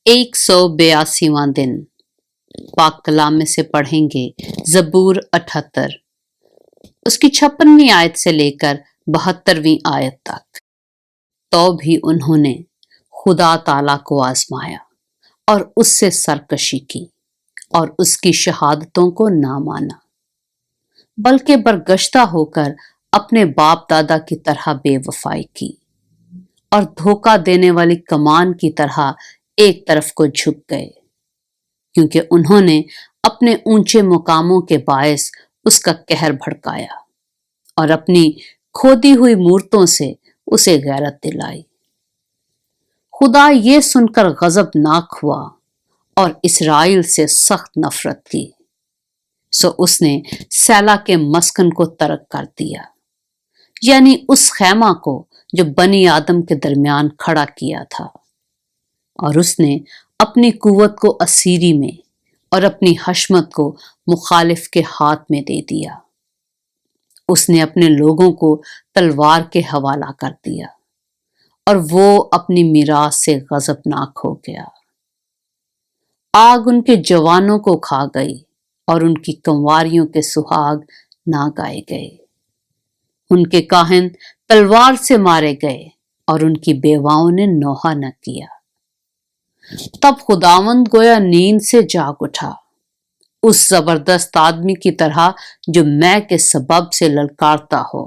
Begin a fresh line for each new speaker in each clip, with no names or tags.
182واں دن پاک کلام میں سے پڑھیں گے زبور 78، اس کی 56ویں آیت سے لے کر 72ویں آیت تک۔ تو بھی انہوں نے خدا تعالیٰ کو آزمایا اور اس سے سرکشی کی اور اس کی شہادتوں کو نہ مانا، بلکہ برگشتہ ہو کر اپنے باپ دادا کی طرح بے وفائی کی اور دھوکہ دینے والی کمان کی طرح ایک طرف کو جھک گئے، کیونکہ انہوں نے اپنے اونچے مقاموں کے باعث اس کا قہر بھڑکایا اور اپنی کھودی ہوئی مورتوں سے اسے غیرت دلائی۔ خدا یہ سن کر غضبناک ہوا اور اسرائیل سے سخت نفرت کی، سو اس نے سیلا کے مسکن کو ترک کر دیا، یعنی اس خیمہ کو جو بنی آدم کے درمیان کھڑا کیا تھا، اور اس نے اپنی قوت کو اسیری میں اور اپنی حشمت کو مخالف کے ہاتھ میں دے دیا۔ اس نے اپنے لوگوں کو تلوار کے حوالہ کر دیا اور وہ اپنی میراث سے غضبناک ہو گیا۔ آگ ان کے جوانوں کو کھا گئی اور ان کی کنواریوں کے سہاگ نہ گائے گئے۔ ان کے کاہن تلوار سے مارے گئے اور ان کی بیواؤں نے نوحہ نہ کیا۔ تب خداوند گویا نیند سے جاگ اٹھا، اس زبردست آدمی کی طرح جو میں کے سبب سے للکارتا ہو،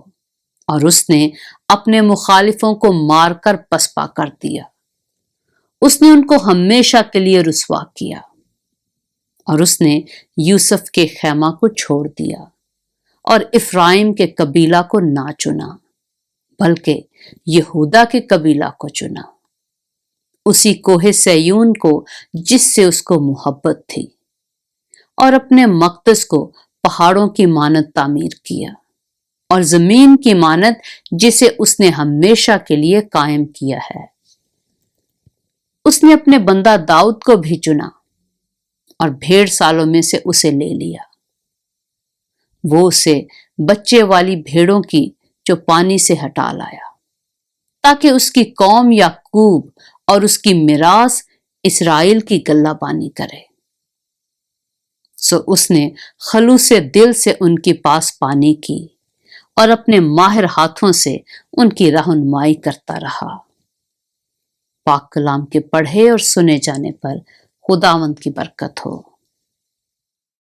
اور اس نے اپنے مخالفوں کو مار کر پسپا کر دیا۔ اس نے ان کو ہمیشہ کے لیے رسوا کیا، اور اس نے یوسف کے خیمہ کو چھوڑ دیا اور افرائیم کے قبیلہ کو نہ چنا، بلکہ یہودا کے قبیلہ کو چنا، اسی کوہ سیون کو جس سے اس کو محبت تھی، اور اپنے مقدس کو پہاڑوں کی مانند تعمیر کیا اور زمین کی مانند جسے اس نے ہمیشہ کے لیے قائم کیا ہے۔ اس نے اپنے بندہ داؤد کو بھی چنا اور بھیڑ سالوں میں سے اسے لے لیا۔ وہ اسے بچے والی بھیڑوں کی چوپانی سے ہٹا لایا، تاکہ اس کی قوم یعقوب اور اس کی میراث اسرائیل کی گلہ بانی کرے۔ سو اس نے خلوص دل سے ان کی پاسبانی کی اور اپنے ماہر ہاتھوں سے ان کی رہنمائی کرتا رہا۔ پاک کلام کے پڑھے اور سنے جانے پر خداوند کی برکت ہو۔